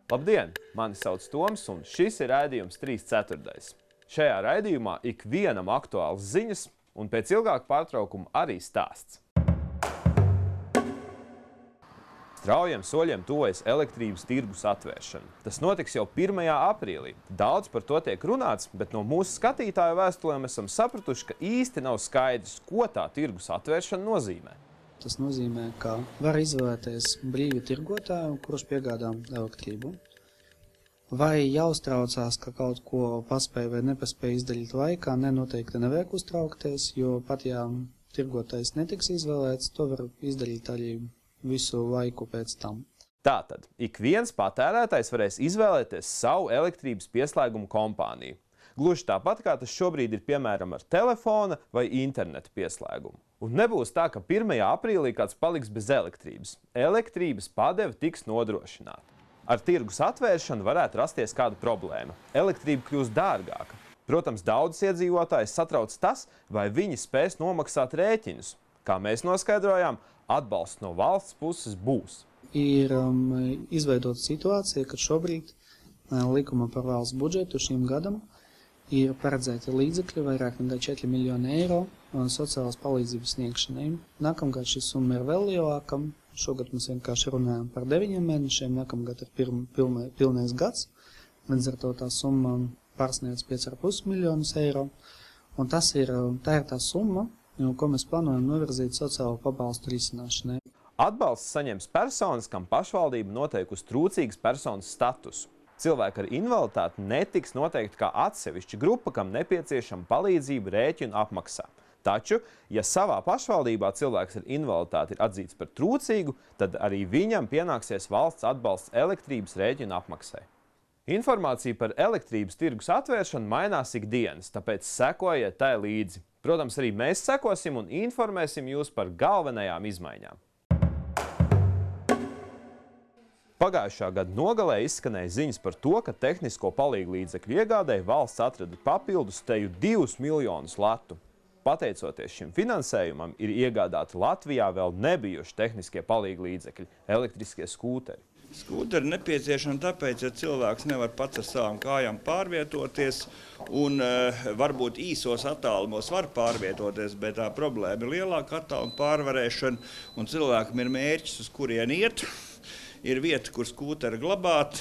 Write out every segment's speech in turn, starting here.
Labdien! Mani sauc Toms, un šis ir raidījums 3/4. Šajā raidījumā ik vienam aktuāls ziņas, un pēc ilgāka pārtraukuma arī stāsts. Straujiem soļiem tuvojas elektrības tirgus atvēršana. Tas notiks jau 1. aprīlī. Daudz par to tiek runāts, bet no mūsu skatītāju vēstulēm esam sapratuši, ka īsti nav skaidrs, ko tā tirgus atvēršana nozīmē. Tas nozīmē, ka var izvēlēties brīvu tirgotāju, kurš piegādā elektrību. Vai jāuztraucās, ka kaut ko paspēja vai nepaspēja izdarīt laikā, noteikti nevajag uztraukties, jo pat ja tirgotājs netiks izvēlēts, to var izdarīt arī visu laiku pēc tam. Tātad, ik viens patērētājs varēs izvēlēties savu elektrības pieslēgumu kompāniju. Gluži tāpat, kā tas šobrīd ir piemēram ar telefona vai interneta pieslēgumu. Un nebūs tā, ka 1. aprīlī kāds paliks bez elektrības. Elektrības padeve tiks nodrošināta. Ar tirgus atvēršanu varētu rasties kāda problēma. Elektrība kļūs dārgāka. Protams, daudzus iedzīvotājus satrauc tas, vai viņi spēs nomaksāt rēķinus. Kā mēs noskaidrojām, atbalsts no valsts puses būs. Ir izveidota situācija, ka šobrīd likuma par valsts budžetu šim gadam ir paredzēti līdzekļi vairāk nekā 4 miljoni eiro sociālās palīdzības sniegšanai. Nākamgad šī summa ir vēl lielāka. Šogad mēs vienkārši runājam par 9 mēnešiem, nākamgad ir pilnais gads. Līdz ar to tā summa pārsniedz 5,5 miljonus eiro. Un tā ir tā summa, ko mēs plānojam novirzīt sociālo pabalstu risināšanai. Atbalsts saņems personas, kam pašvaldība noteikusi trūcīgas personas statusu. Cilvēki ar invaliditāti netiks noteikti kā atsevišķa grupa, kam nepieciešama palīdzība rēķinu apmaksā. Taču, ja savā pašvaldībā cilvēks ar invaliditāti ir atzīts par trūcīgu, tad arī viņam pienāksies valsts atbalsts elektrības rēķinu apmaksai. Informācija par elektrības tirgus atvēršanu mainās ikdienas, tāpēc sekojiet tai līdzi. Protams, arī mēs sekosim un informēsim jūs par galvenajām izmaiņām. Pagājušā gada nogalē izskanēja ziņas par to, ka tehnisko palīglīdzekļu iegādēji valsts atrada papildus teju 2 miljonus latu. Pateicoties šim finansējumam, ir iegādāti Latvijā vēl nebijuši tehniskie palīglīdzekļi – elektriskie skūteri. Skūteri nepieciešami tāpēc, ja cilvēks nevar pats ar savām kājām pārvietoties un varbūt īsos attālumos var pārvietoties, bet tā problēma ir lielāka attāluma pārvarēšana un cilvēkam ir mērķis, uz kurien iet. Ir vieta, kur skūteri glabāt,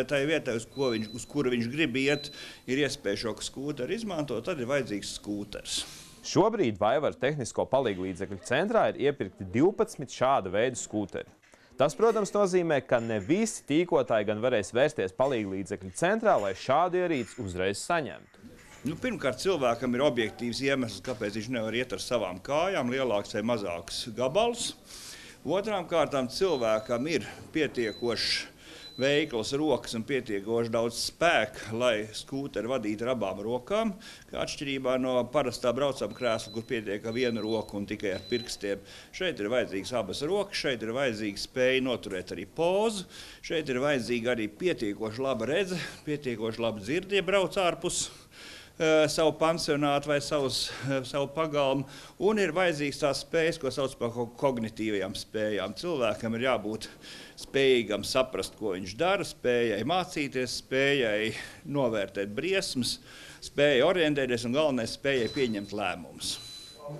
tai vietai, uz kuru viņš grib iet, ir iespēja šo skūteri izmantot, tad ir vajadzīgs skūters. Šobrīd Vaivaru tehnisko palīglīdzekļu centrā ir iepirkti 12 šāda veida skūteri. Tas, protams, nozīmē, ka ne visi tīkotāji gan varēs vērsties palīglīdzekļu centrā, lai šādu ierīci uzreiz saņemtu. Pirmkārt, cilvēkam ir objektīvs iemesls, kāpēc viņš nevar iet ar savām kājām, lielāks vai mazāks gabals. Otrām kārtām cilvēkam ir pietiekoši veiklas rokas un pietiekoši daudz spēka, lai skūteri vadītu ar abām rokām, kā atšķirībā no parastā braucama krēsla, kur pietiek ar vienu roku un tikai ar pirkstiem. Šeit ir vajadzīgs abas rokas, šeit ir vajadzīga spēja noturēt arī pozu, šeit ir vajadzīga arī pietiekoši laba redze, pietiekoši laba dzirde, ja brauc ārpus savu pansionātu vai savu pagalmu, un ir vajadzīgs tās spējas, ko sauc par kognitīvajām spējām. Cilvēkam ir jābūt spējīgam saprast, ko viņš dara, spējai mācīties, spējai novērtēt briesmas, spējai orientēties un galvenais spējai pieņemt lēmumus.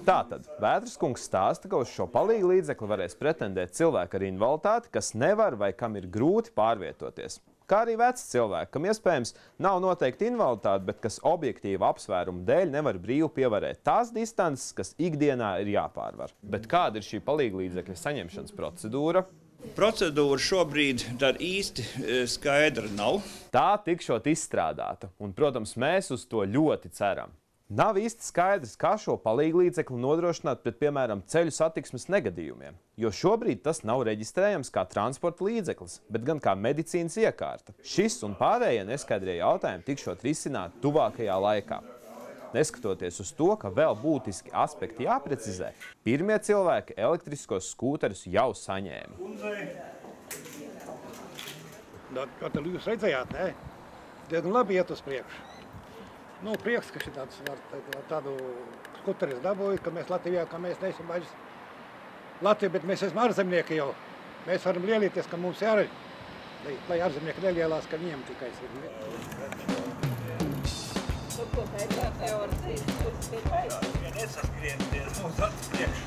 Tātad, Vētras kungs stāsta, ka uz šo palīglīdzekli varēs pretendēt cilvēki ar invaliditāti, kas nevar vai kam ir grūti pārvietoties. Kā arī veci cilvēki, kam iespējams nav noteikti invaliditāte, bet kas objektīva apsvērumu dēļ nevar brīvi pievarēt tās distances, kas ikdienā ir jāpārvar. Bet kāda ir šī palīglīdzekļa saņemšanas procedūra? Procedūra šobrīd tad īsti skaidra nav. Tā tikšot izstrādāta, un, protams, mēs uz to ļoti ceram. Nav īsti skaidrs, kā šo palīglīdzekli nodrošināt pret, piemēram, ceļu satiksmes negadījumiem, jo šobrīd tas nav reģistrējams kā transporta līdzeklis, bet gan kā medicīnas iekārta. Šis un pārējie neskaidrie jautājumi tikšot risināti tuvākajā laikā. Neskatoties uz to, ka vēl būtiski aspekti jāprecizē, pirmie cilvēki elektriskos skūterus jau saņēma. Kā tad jūs redzējāt, ne? Diezgan labi iet uz priekšu. Prieks, ka tādu skuteris dabūju, ka mēs Latvijā, ka mēs neesam Latvija, bet mēs esam ārzemnieki jau. Mēs varam lielīties, ka mums ir lai ārzemnieki nelielās, ka viņiem tikai ir. Ko pētāt jau var teikt, kurš ir pēc? Ja nesaskrienties mūsu acis priekšā.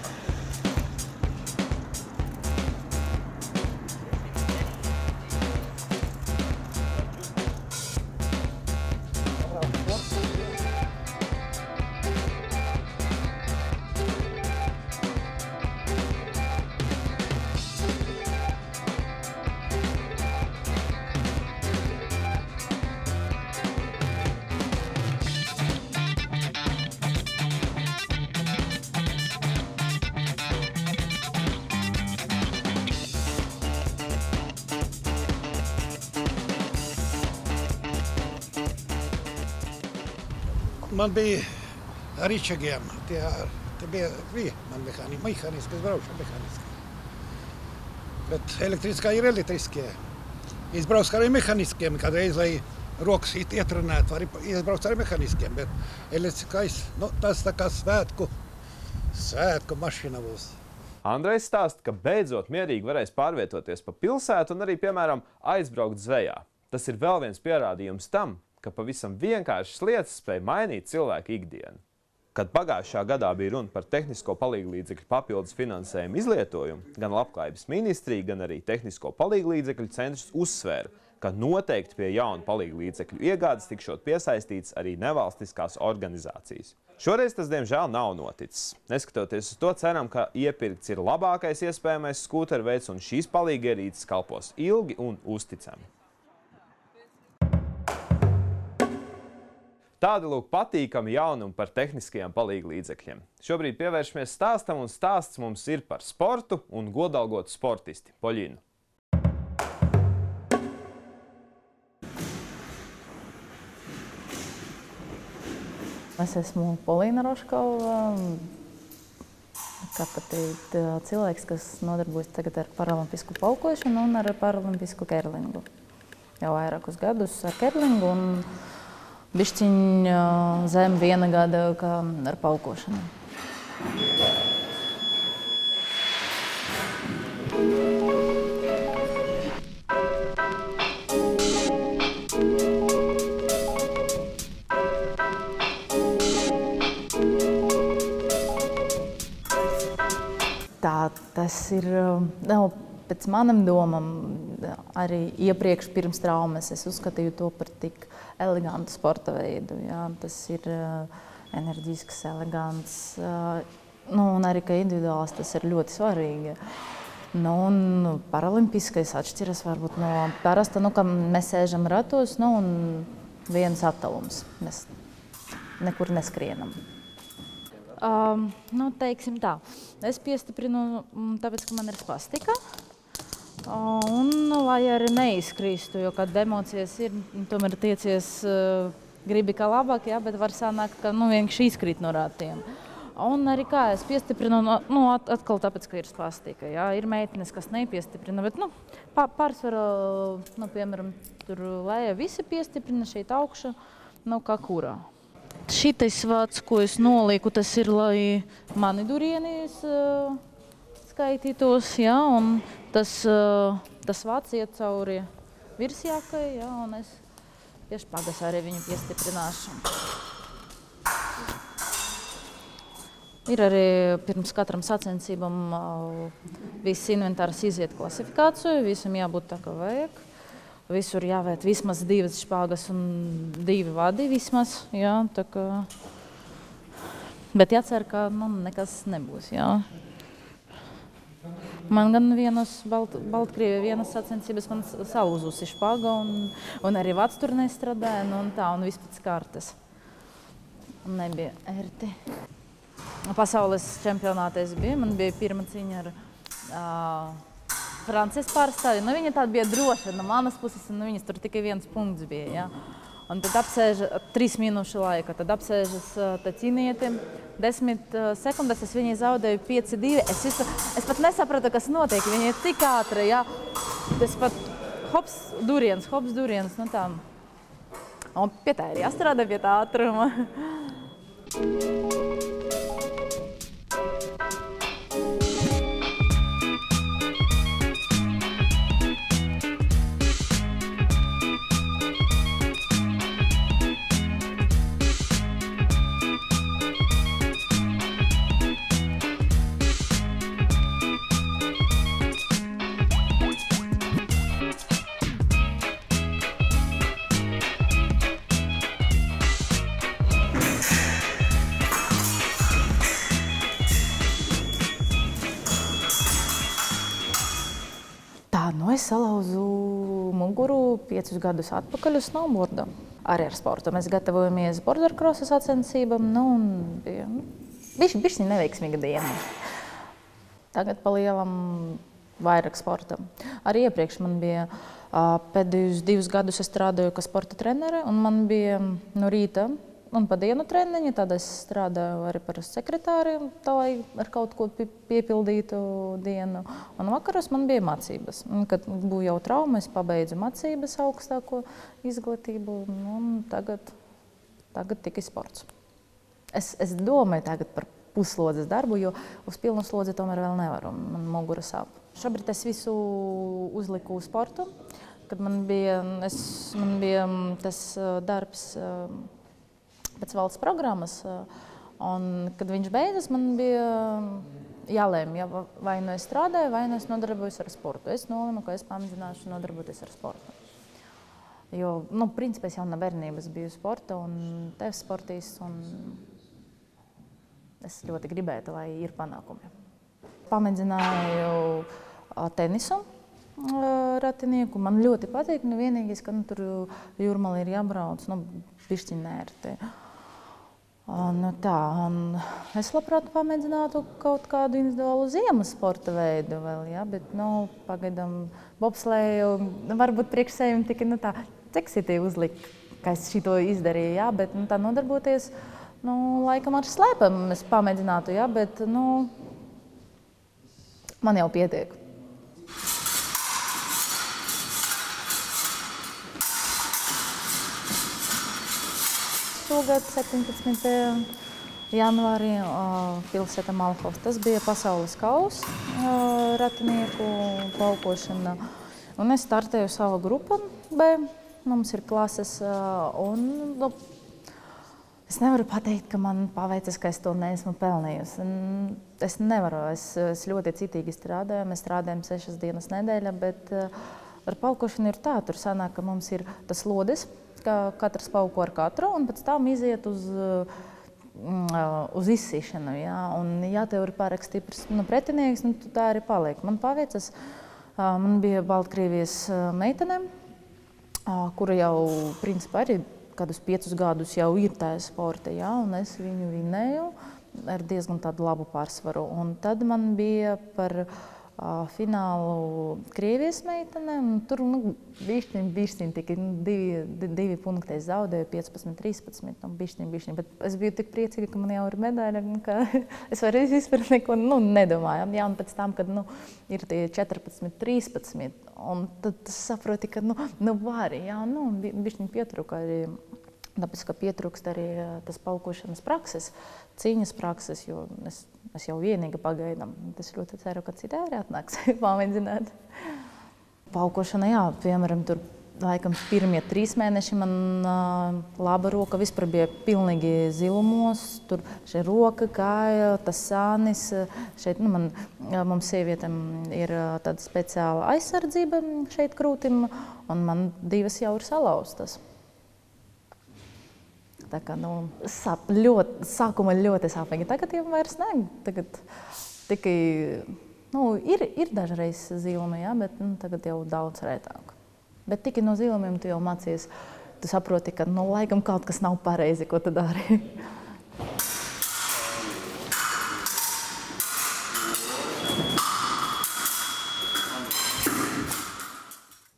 Man bija ar ričagiem, tie bija man mehāniski, es braukšu mehāniski. Bet elektriskā ir elektriskie. Izbrauks arī mehāniskiem, kādreiz, lai rokas ietrenētu, var izbraukt arī mehāniskiem, bet elektriskais, tas tā kā svētku mašīna būs. Andrejs stāsta, ka beidzot mierīgi varēs pārvietoties pa pilsētu un arī, piemēram, aizbraukt zvejā. Tas ir vēl viens pierādījums tam, ka pavisam vienkāršas lietas spēj mainīt cilvēku ikdienu. Kad pagājušā gadā bija runa par tehnisko palīglīdzekļu papildus finansējumu izlietojumu, gan Labklājības ministrija, gan arī Tehnisko palīglīdzekļu centrs uzsvēra, ka noteikti pie jaunu palīglīdzekļu iegādes tikšot piesaistīts arī nevalstiskās organizācijas. Šoreiz tas, diemžēl, nav noticis. Neskatoties uz to, ceram, ka iepirkts ir labākais iespējamais skūteru veids un šīs palīgierīces kalpos ilgi un uzticami. Tādi lūk patīkami jaunumi par tehniskajiem palīglīdzekļiem. Šobrīd pievēršamies stāstam, un stāsts mums ir par sportu un godalgotu sportisti Poļinu. Es esmu Polīna Roškova, cilvēks, kas nodarbojas tagad ar paralimpisku paukošanu un ar paralimpisku kerlingu. Jau vairākus gadus ar kerlingu un bišķiņ zem 1 gada kā ar paukošanu. Tas ir, pēc manam domam, arī iepriekš pirms traumas es uzskatīju to par tik elegantu sporta veidu. Jā. Tas ir enerģisks, elegants, un arī kā individuāls tas ir ļoti svarīgi. Un paralimpiskais atšķiras varbūt no parasta, ka mēs sēžam ratos, un viens attālums. Mēs nekur neskrienam. Teiksim tā, es piestiprinu, tāpēc, ka man ir spastika. Un, lai arī neizkrīstu, jo kad emocijas ir, tomēr tiecies gribi kā labāk, jā, bet var sanākt, ka vienkārši izkrīt no rātiem. Un arī kā es piestiprinu, atkal tāpēc, ka ir spastika, jā, ir meitenes, kas nepiestiprina, bet, pārsvarā, piemēram, tur lejā visi piestiprina šeit augšu, kā kurā. Šitais vārds, ko es nolieku, tas ir, lai mani durienīs skaitītos, jā, un tas vārds iet cauri virsjākai, jā, un es pie špagas arī viņu piestiprināšu. Ir arī pirms katram sacensībam viss inventārs iziet klasifikāciju, visam jābūt tā, kā vajag. Visur jāvērt vismaz 2 špāgas un 2 vadi vismaz, jā, tā kā. Bet jācer, ka nekas nebūs, jā. Man gan Baltkrievijā vienas sacensības man salūzusi špāga un arī vads tur nestrādāja, un viss pēc kārtas. Nebija ērti. Pasaules čempionātēs bija, man bija pirma cīņa ar Francijas pārstāvi. Viņa tāda bija droša no manas puses, un viņas tur tikai 1 punkts bija. Ja? Un tad apsēža 3 minūšu laika, tad apsēžas cīnieti 10 sekundes, es viņai zaudēju 5-2. Es pat nesapratu, kas notiek, viņa ir tik ātra, ja? Es pat hops duriens, tā. Un pie tā ir jāstrādā pie tā ātruma. es salauzu muguru 5 gadus atpakaļ uz snowboarda. Arī ar sportu. Mēs gatavojamies border crossa sacensībām, un bija bišķi neveiksmīga diena. Tagad pa lielam vairāk sportam. Arī iepriekš man bija pēdējos 2 gadus es strādāju kā sporta trenere, un man bija no rīta un pa dienu treniņi, tad es strādāju arī par sekretāriem, tā lai ar kaut ko piepildītu dienu. Un vakaros man bija mācības. Un, kad būtu jau trauma, es pabeidzu mācības augstāko izglītību, un tagad tikai sports. Es domāju tagad par puslodzes darbu, jo uz pilnu slodzi tomēr vēl nevaru. Man mugura sāp. Šobrīd es visu uzliku uz sportu, kad man bija tas darbs pēc valsts programmas, un kad viņš beidzas, man bija jālēma, vai nu es strādāju, vai nu es nodarbojos ar sportu. Es nolēmu, ka es pamēģināšu nodarboties ar sportu. Jo, principā es jau no bērnības biju sporta un tev sportists, un es ļoti gribētu, lai ir panākumi. Pamēģināju tenisu ratinieku. Man ļoti patīk, vienīgais, ka tur jūrmalī ir jābrauc, bišķi nērti. Es labprāt pamēģinātu kaut kādu individuālu ziemas sporta veidu vēl, bet pagaidām bobsleju varbūt priekš sevim tikai ceksītī uzlikt, ka es šito izdarīju, bet tā nodarboties, laikam ar slēpam es pamēģinātu, bet man jau pietiek. Šogad 17. janvārī pilsēta Malhovs. Tas bija pasaules kausa ratinieku paukošana. Un es startēju savu grupu B. Mums ir klases. Es nevaru pateikt, ka man paveicas, ka es to neesmu pelnījusi. Es nevaru. Es ļoti citīgi strādāju. Mēs strādājam 6 dienas nedēļā, bet ar paukošanu ir tā. Tur sanāk, ka mums ir tas lodes, ka katrs pauko ar katru, un pēc tam iziet uz izsīšanu. Un, ja tev ir pārāk stiprs pretinieks, tu tā arī paliek. Man paveicas, man bija Baltkrievijas meitene, kura jau, principā, arī kādus 5 gadus jau ir tajā sporta, un es viņu vinēju ar diezgan tādu labu pārsvaru. Un tad man bija par finālu Krievijas meitene, un tur bišķiņ tikai 2 punkti es zaudēju, 15-13, bišķiņ, bet es biju tik priecīga, ka man jau ir medaļa, ka es varu vispār neko nedomāju. Un pēc tam, kad ir tie 14-13, un tad saproti, ka vari, bišķiņ pietruka arī. Tāpēc, ka pietrūkst arī tas paukošanas prakses, cīņas prakses, jo es jau vienīga pagaidām. Es ļoti ceru, ka citi arī atnāks pamēģināt. Paukošana, piemēram, tur laikam pirmie 3 mēneši man laba roka vispār bija pilnīgi zilumos. Tur šeit roka, kāja, tas sānis. Šeit, mums sievietēm ir tāda speciāla aizsardzība šeit krūtim, un man 2 jau ir salauztas. Tā kā, sākumā ļoti sāpīgi. Tagad jau vairs ne. Tagad tikai, ir dažreiz zilumi, bet tagad jau daudz retāk. Bet tikai no zilumiem tu jau mācies, tu saproti, ka, laikam kaut kas nav pareizi, ko tu dari.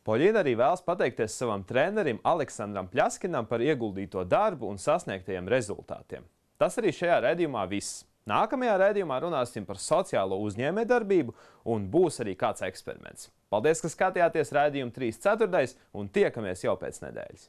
Poļina arī vēlas pateikties savam trenerim Aleksandram Pļaskinam par ieguldīto darbu un sasniegtajiem rezultātiem. Tas arī šajā raidījumā viss. Nākamajā raidījumā runāsim par sociālo uzņēmējdarbību un būs arī kāds eksperiments. Paldies, ka skatījāties raidījumu 3/4 un tiekamies jau pēc nedēļas.